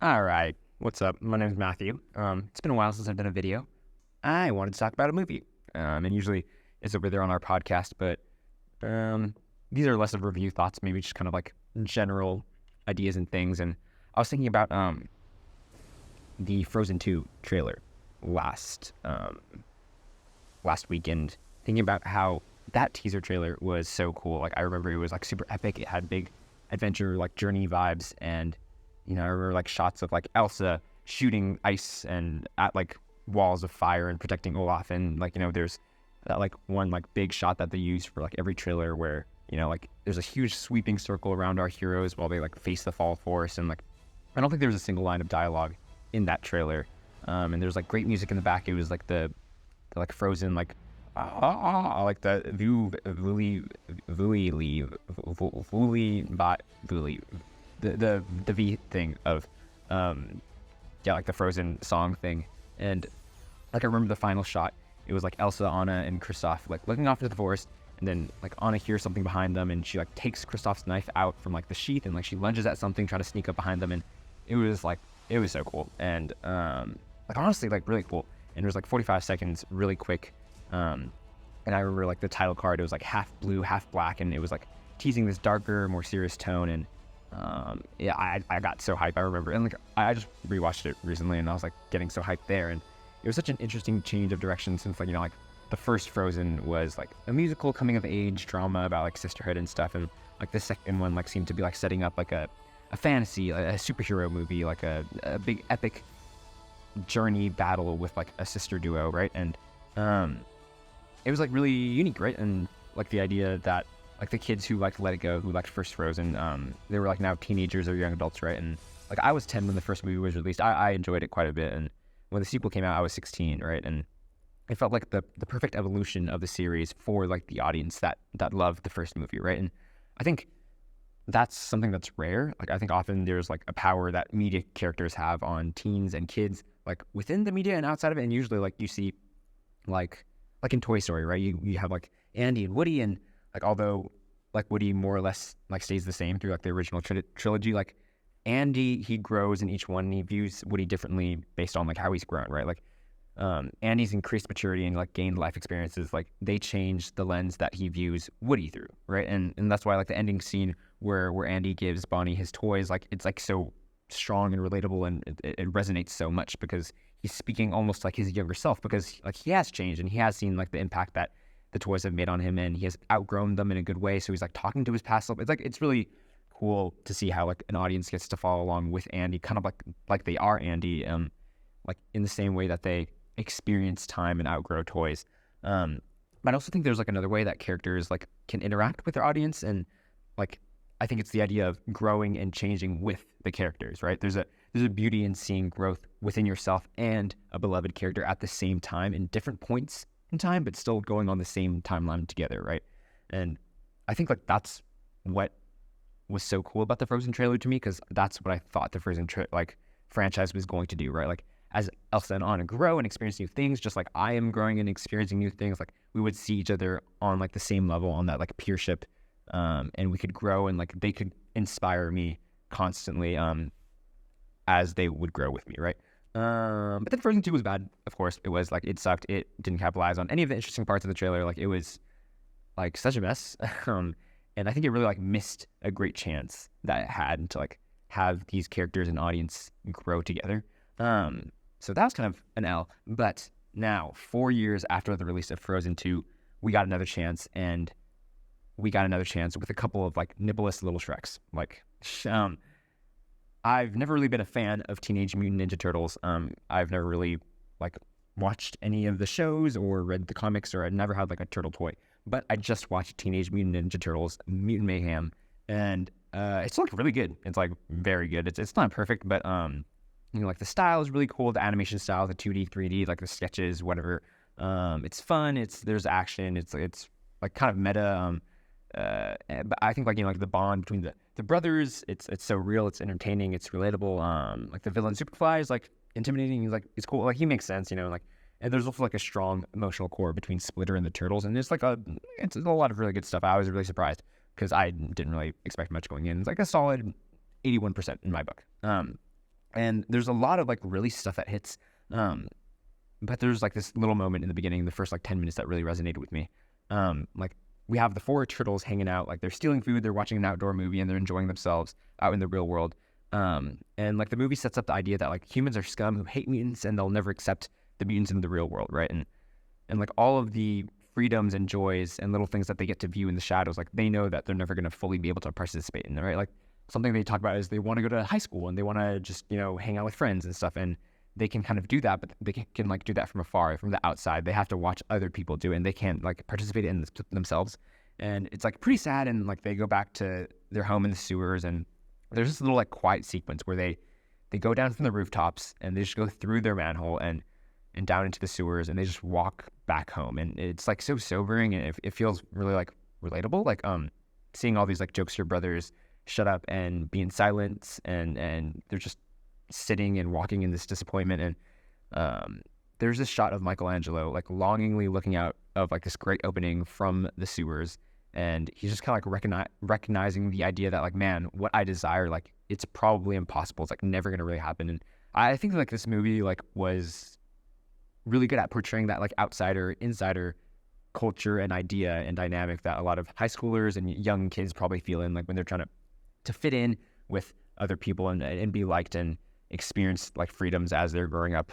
All right, what's up? My name's Matthew. It's been a while since I've done a video. I wanted to talk about a movie, and usually it's over there on our podcast, but these are less of review thoughts, maybe just kind of like general ideas and things. And I was thinking about the Frozen 2 trailer last weekend, thinking about how that teaser trailer was so cool. Like I remember it was like super epic. It had big adventure, like journey vibes, and I remember like shots of like Elsa shooting ice and at like walls of fire and protecting Olaf. And like, there's that like one like big shot that they use for like every trailer where, like there's a huge sweeping circle around our heroes while they like face the fall force. And like, I don't think there was a single line of dialogue in that trailer. And there's like great music in the back. It was like the like Frozen, like, like the the V thing of like the Frozen song thing. And like I remember the final shot, it was like Elsa, Anna, and Kristoff like looking off into the forest, and then like Anna hears something behind them, and she like takes Kristoff's knife out from like the sheath, and like she lunges at something, trying to sneak up behind them. And it was so cool, and like honestly like really cool. And it was like 45 seconds, really quick. And I remember like the title card, it was like half blue, half black, and it was like teasing this darker, more serious tone. And I got so hyped. I remember, and like I just rewatched it recently, and I was like getting so hyped there. And it was such an interesting change of direction since like like the first Frozen was like a musical coming of age drama about like sisterhood and stuff, and like the second one like seemed to be like setting up like a fantasy, a superhero movie, like a big epic journey battle with like a sister duo, right? And it was like really unique, right? And like the idea that like the kids who liked Let It Go, who liked first Frozen, they were like now teenagers or young adults, right? And like I was 10 when the first movie was released. I enjoyed it quite a bit, and when the sequel came out, I was 16, right? And it felt like the perfect evolution of the series for like the audience that loved the first movie, right? And I think that's something that's rare. Like I think often there's like a power that media characters have on teens and kids, like within the media and outside of it. And usually like you see like in Toy Story, right? You have like Andy and Woody, and like although like Woody more or less like stays the same through like the original trilogy, like Andy, he grows in each one, and he views Woody differently based on like how he's grown, right? Like Andy's increased maturity and like gained life experiences, like they change the lens that he views Woody through, right? And that's why like the ending scene where Andy gives Bonnie his toys, like it's like so strong and relatable, and it resonates so much because he's speaking almost like his younger self, because like he has changed and he has seen like the impact that the toys have made on him, and he has outgrown them in a good way. So he's like talking to his past self. It's like it's really cool to see how like an audience gets to follow along with Andy, kind of like they are Andy, like in the same way that they experience time and outgrow toys. But I also think there's like another way that characters like can interact with their audience, and like I think it's the idea of growing and changing with the characters, right? There's a beauty in seeing growth within yourself and a beloved character at the same time in different points in time, but still going on the same timeline together, right? And I think like that's what was so cool about the Frozen trailer to me, because that's what I thought the Frozen franchise was going to do, right? Like as Elsa and Anna grow and experience new things, just like I am growing and experiencing new things, like we would see each other on like the same level on that like peership, and we could grow, and like they could inspire me constantly as they would grow with me, right? But then Frozen 2 was bad, of course. It was like, it sucked. It didn't capitalize on any of the interesting parts of the trailer. Like it was like such a mess. And I think it really like missed a great chance that it had to like have these characters and audience grow together. So that was kind of an L. But now, 4 years after the release of Frozen 2, we got another chance, and we got another chance with a couple of like nippleless little Shreks. Like, I've never really been a fan of Teenage Mutant Ninja Turtles. I've never really like watched any of the shows or read the comics, or I'd never had like a turtle toy. But I just watched Teenage Mutant Ninja Turtles, Mutant Mayhem, and it's like really good. It's like very good. It's not perfect, but like the style is really cool. The animation style, the 2D, 3D, like the sketches, whatever. It's fun. There's action. It's like kind of meta. But I think like like the bond between the brothers, it's so real, it's entertaining, it's relatable. Like the villain Superfly is like intimidating. He's like, it's cool. Like he makes sense, like. And there's also like a strong emotional core between Splitter and the Turtles, and it's a lot of really good stuff. I was really surprised because I didn't really expect much going in. It's like a solid 81% in my book. And there's a lot of like really stuff that hits. But there's like this little moment in the beginning, the first like 10 minutes that really resonated with me. Like we have the 4 turtles hanging out, like they're stealing food, they're watching an outdoor movie, and they're enjoying themselves out in the real world. And like the movie sets up the idea that like humans are scum who hate mutants and they'll never accept the mutants in the real world, right? And like all of the freedoms and joys and little things that they get to view in the shadows, like they know that they're never going to fully be able to participate in it, right? Like something they talk about is they want to go to high school and they want to just, hang out with friends and stuff. And they can kind of do that, but they can like do that from afar, from the outside. They have to watch other people do it, and they can't like participate in this themselves. And it's like pretty sad. And like they go back to their home in the sewers, and there's this little like quiet sequence where they go down from the rooftops and they just go through their manhole and down into the sewers, and they just walk back home. And it's like so sobering, and it feels really like relatable. Like seeing all these like jokester brothers shut up and be in silence, and they're just sitting and walking in this disappointment. And there's this shot of Michelangelo like longingly looking out of like this great opening from the sewers, and he's just kind of like recognizing the idea that like, man, what I desire, like it's probably impossible, it's like never gonna really happen. And I think like this movie like was really good at portraying that like outsider insider culture and idea and dynamic that a lot of high schoolers and young kids probably feel in, like when they're trying to fit in with other people and be liked and experience like freedoms as they're growing up.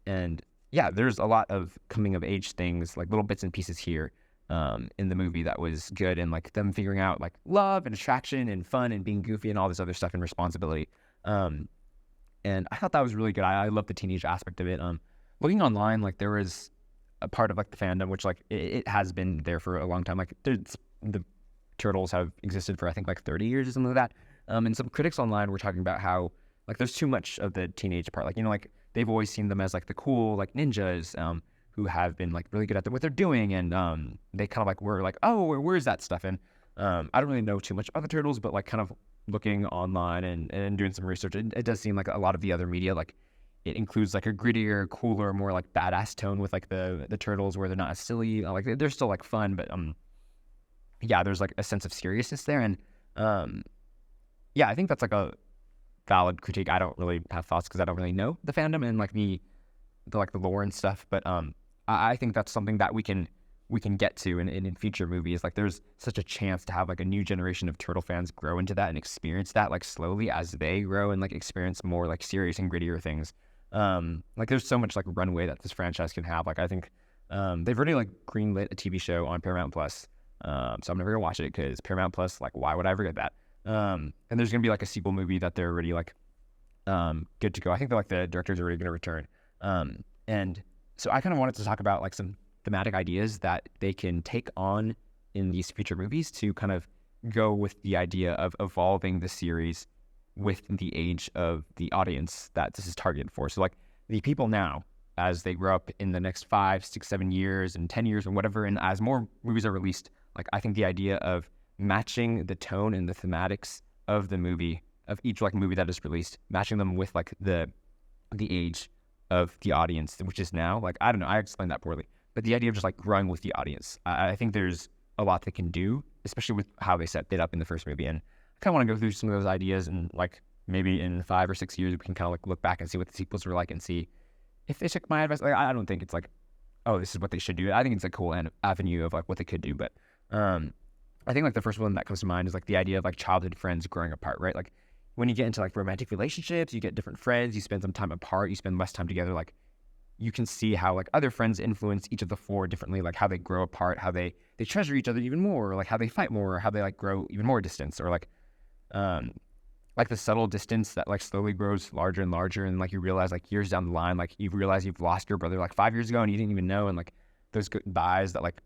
And yeah, there's a lot of coming of age things, like little bits and pieces here in the movie that was good, and like them figuring out like love and attraction and fun and being goofy and all this other stuff and responsibility. And I thought that was really good. I love the teenage aspect of it. Looking online, like there was a part of like the fandom, which like it has been there for a long time. Like the turtles have existed for I think like 30 years or something like that. And some critics online were talking about how like there's too much of the teenage part. Like, like they've always seen them as like the cool like ninjas who have been like really good at what they're doing, and they kind of like were like, oh, where's that stuff? And I don't really know too much about the turtles, but like kind of looking online and doing some research, it does seem like a lot of the other media, like it includes like a grittier, cooler, more like badass tone with like the turtles, where they're not as silly. Like they're still like fun, but yeah, there's like a sense of seriousness there. And yeah, I think that's like a valid critique. I don't really have thoughts because I don't really know the fandom and like the like the lore and stuff. But I think that's something that we can get to in future movies. Like there's such a chance to have like a new generation of turtle fans grow into that and experience that like slowly as they grow and like experience more like serious and grittier things. Like there's so much like runway that this franchise can have. Like I think they've already like greenlit a TV show on Paramount Plus. So I'm never gonna watch it because Paramount Plus, like why would I ever get that? And there's gonna be like a sequel movie that they're already like good to go. I think they're like the director's already gonna return. And so I kind of wanted to talk about like some thematic ideas that they can take on in these future movies to kind of go with the idea of evolving the series with the age of the audience that this is targeted for. So like the people now, as they grow up in the next 5, 6, 7 years and 10 years and whatever, and as more movies are released, like I think the idea of matching the tone and the thematics of the movie, of each like movie that is released, matching them with like the age of the audience, which is now, like, I don't know, I explained that poorly, but the idea of just like growing with the audience, I think there's a lot they can do, especially with how they set it up in the first movie. And I kind of want to go through some of those ideas, and like maybe in 5 or 6 years we can kind of like look back and see what the sequels were like and see if they took my advice. Like I don't think it's like, oh, this is what they should do. I think it's a cool avenue of like what they could do. But I think like the first one that comes to mind is like the idea of like childhood friends growing apart, right? Like when you get into like romantic relationships, you get different friends, you spend some time apart, you spend less time together. Like you can see how like other friends influence each of the 4 differently, like how they grow apart, how they treasure each other even more, or like how they fight more, or how they like grow even more distance, or like the subtle distance that like slowly grows larger and larger, and like you realize like years down the line, like you realize you've lost your brother like 5 years ago and you didn't even know, and like those goodbyes that like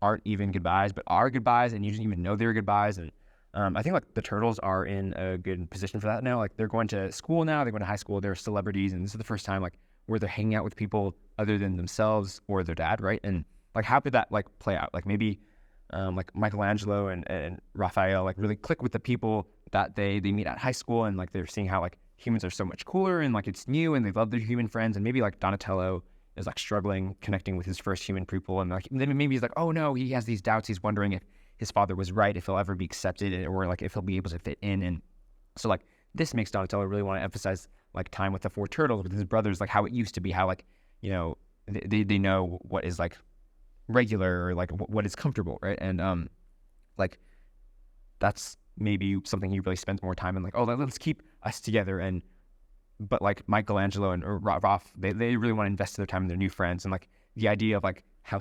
aren't even goodbyes but are goodbyes and you didn't even know they were goodbyes. And I think like the turtles are in a good position for that now. Like they're going to school now, they're going to high school, they're celebrities, and this is the first time like where they're hanging out with people other than themselves or their dad, right? And like how could that like play out? Like maybe like Michelangelo and Raphael like really click with the people that they meet at high school, and like they're seeing how like humans are so much cooler and like it's new and they love their human friends. And maybe like Donatello is like struggling connecting with his first human people, and like then maybe he's like, oh no, he has these doubts, he's wondering if his father was right, if he'll ever be accepted, or like if he'll be able to fit in. And so like this makes Donatello really want to emphasize like time with the four turtles, with his brothers, like how it used to be, how like, you know, they know what is like regular or like what is comfortable, right? And like that's maybe something he really spends more time in, like, oh, let's keep us together. And but like Michelangelo and Roth, they really want to invest their time in their new friends, and like the idea of like how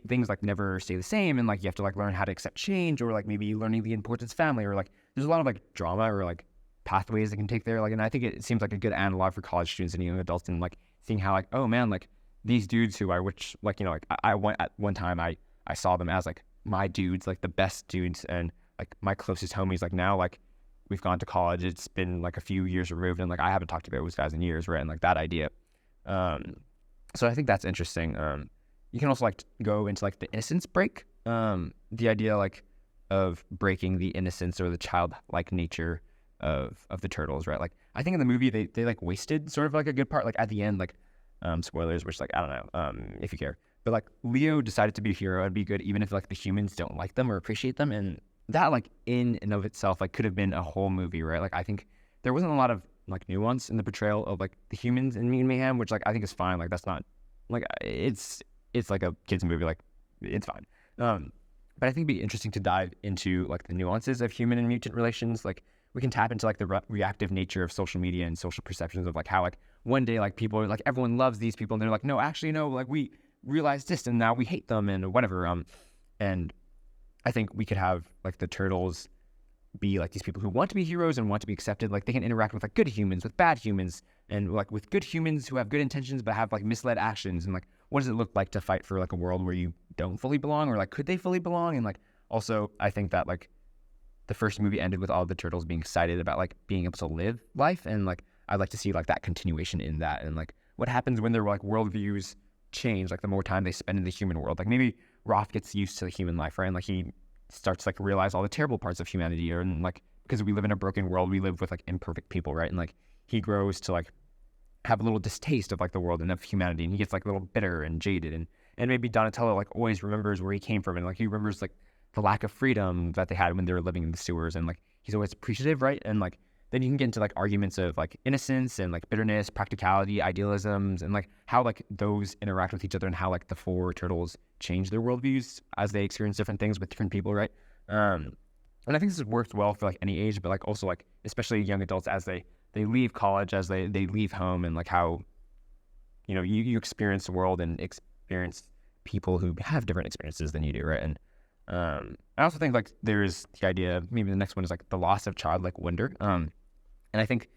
things like never stay the same, and like you have to like learn how to accept change, or like maybe learning the importance of family, or like there's a lot of like drama or like pathways that can take there. Like, and I think it seems like a good analog for college students and young adults, and like seeing how like, oh man, like these dudes who which like, you know, like I went at one time, I saw them as like my dudes, like the best dudes, and like my closest homies. Like now, like we've gone to college, it's been like a few years removed, and like I haven't talked to those guys in years, right? And like that idea. So I think that's interesting. You can also like go into like the innocence break. The idea like of breaking the innocence or the childlike nature of the turtles, right? Like I think in the movie they like wasted sort of like a good part, like at the end, like spoilers, which like I don't know if you care, but like Leo decided to be a hero and be good even if like the humans don't like them or appreciate them, and that like in and of itself like could have been a whole movie, right? Like I think there wasn't a lot of like nuance in the portrayal of like the humans in Mutant Mayhem, which like I think is fine. Like that's not like it's like a kids movie, like it's fine. But I think it'd be interesting to dive into like the nuances of human and mutant relations. Like we can tap into like the reactive nature of social media and social perceptions of like how like one day like people are like everyone loves these people, and they're like no, actually no, like we realized this and now we hate them and whatever. And I think we could have like the turtles be like these people who want to be heroes and want to be accepted. Like they can interact with like good humans, with bad humans, and like with good humans who have good intentions but have like misled actions. And like what does it look like to fight for like a world where you don't fully belong, or like could they fully belong? And like also I think that like the first movie ended with all the turtles being excited about like being able to live life, and like I'd like to see like that continuation in that, and like what happens when their like worldviews change, like the more time they spend in the human world. Like maybe Roth gets used to the human life, right? And like he starts to like realize all the terrible parts of humanity, or and like because we live in a broken world, we live with like imperfect people, right? And like he grows to like have a little distaste of like the world and of humanity, and he gets like a little bitter and jaded, and maybe Donatello like always remembers where he came from, and like he remembers like the lack of freedom that they had when they were living in the sewers, and like he's always appreciative, right? And like then you can get into like arguments of like innocence and like bitterness, practicality, idealisms, and like how like those interact with each other, and how like the four turtles change their worldviews as they experience different things with different people, right? And I think this has worked well for like any age, but like also like especially young adults as they leave college, as they leave home, and like how, you know, you experience the world and experience people who have different experiences than you do, right? And I also think like there's the idea, maybe the next one is like the loss of childlike wonder. And I think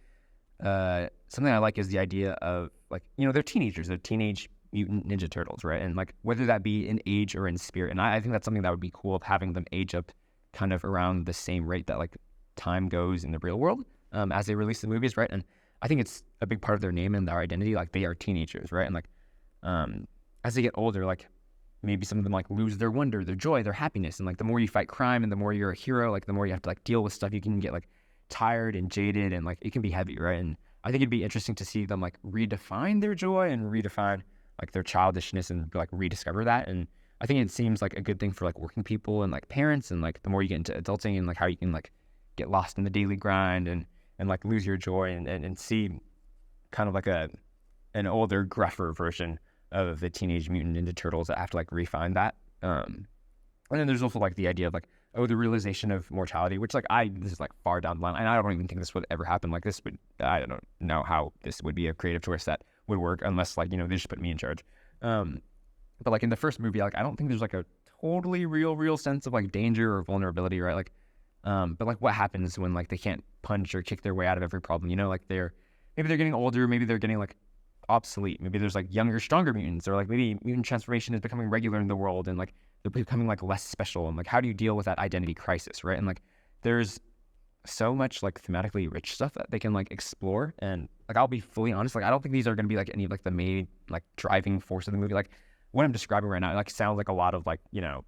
something I like is the idea of like, you know, they're teenagers, they're teenage mutant ninja turtles, right? And like whether that be in age or in spirit, and I think that's something that would be cool, of having them age up kind of around the same rate that like time goes in the real world, as they release the movies, right? And I think it's a big part of their name and their identity, like they are teenagers, right? And like as they get older, like maybe some of them like lose their wonder, their joy, their happiness, and like the more you fight crime and the more you're a hero, like the more you have to like deal with stuff, you can get like tired and jaded, and like it can be heavy, right? And I think it'd be interesting to see them like redefine their joy and redefine like their childishness and like rediscover that. And I think it seems like a good thing for like working people and like parents, and like the more you get into adulting and like how you can like get lost in the daily grind and like lose your joy and see kind of like an older, gruffer version of the Teenage Mutant Ninja Turtles that have to like refine that. And then there's also like the idea of like, oh, the realization of mortality, which like this is like far down the line, and I don't even think this would ever happen. Like this would, I don't know how this would be a creative choice that would work unless like, you know, they just put me in charge. But like in the first movie, like I don't think there's like a totally real sense of like danger or vulnerability, right? Like, but like what happens when like they can't punch or kick their way out of every problem, you know? Like maybe they're getting older, maybe they're getting like obsolete, maybe there's like younger, stronger mutants, or like maybe mutant transformation is becoming regular in the world, and like they're becoming like less special, and like how do you deal with that identity crisis, right? And like there's so much like thematically rich stuff that they can like explore, and like I'll be fully honest, like I don't think these are going to be like any of like the main like driving force of the movie. Like what I'm describing right now, it like sounds like a lot of like, you know,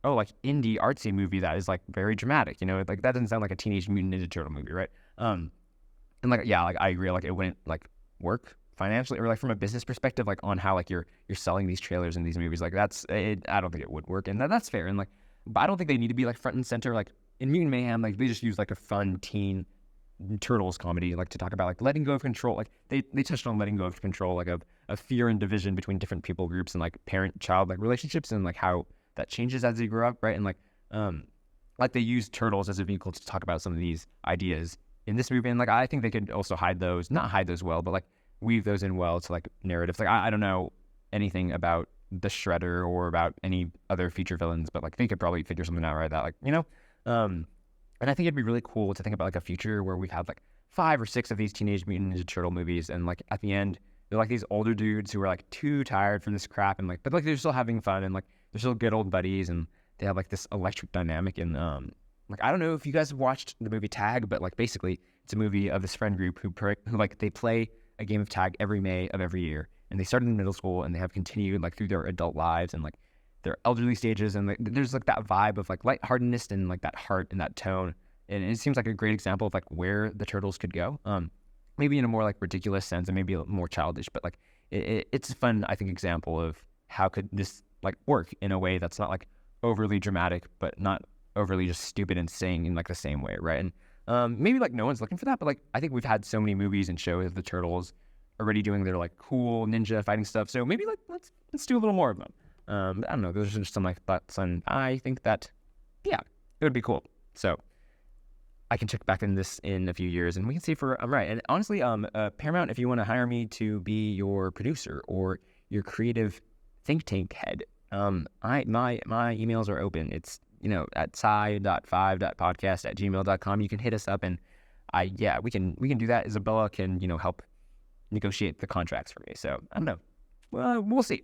oh, like indie artsy movie that is like very dramatic, you know, like that doesn't sound like a Teenage Mutant Ninja Turtle movie, right? And like yeah, like I agree, like it wouldn't like work financially or like from a business perspective, like on how like you're selling these trailers in these movies, like that's it. I don't think it would work, and that's fair. And like, but I don't think they need to be like front and center. Like in Mutant Mayhem, like they just use like a fun teen Turtles comedy, like to talk about like letting go of control. Like they touched on letting go of control, like of fear and division between different people groups and like parent-child like relationships and like how that changes as they grow up, right? And like they use turtles as a vehicle to talk about some of these ideas in this movie. And like I think they could also not hide those well, but like weave those in well to like narratives. Like I don't know anything about the Shredder or about any other future villains, but like they could probably figure something out, right? That like, and I think it'd be really cool to think about like a future where we have like 5 or 6 of these Teenage Mutant Ninja Turtle movies, and like at the end they're like these older dudes who are like too tired from this crap, and like but like they're still having fun, and like they're still good old buddies, and they have like this electric dynamic. And like I don't know if you guys have watched the movie Tag, but like basically it's a movie of this friend group who like they play a game of tag every May of every year, and they started in middle school and they have continued like through their adult lives and like their elderly stages, and like, there's like that vibe of like lightheartedness and like that heart and that tone, and it seems like a great example of like where the Turtles could go, maybe in a more like ridiculous sense and maybe a more childish, but like it's a fun, I think, example of how could this like work in a way that's not like overly dramatic but not overly just stupid and saying in like the same way, right? And maybe like no one's looking for that, but like I think we've had so many movies and shows of the Turtles already doing their like cool ninja fighting stuff, so maybe like let's do a little more of them. I don't know, those are just some like thoughts, and I think that yeah, it would be cool. So I can check back in this in a few years and we can see if I'm right. And honestly, Paramount, if you want to hire me to be your producer or your creative think tank head, my emails are open. It's at sci.5.podcast@gmail.com. You can hit us up, and we can do that. Isabella can help negotiate the contracts for me. So I don't know. Well, we'll see.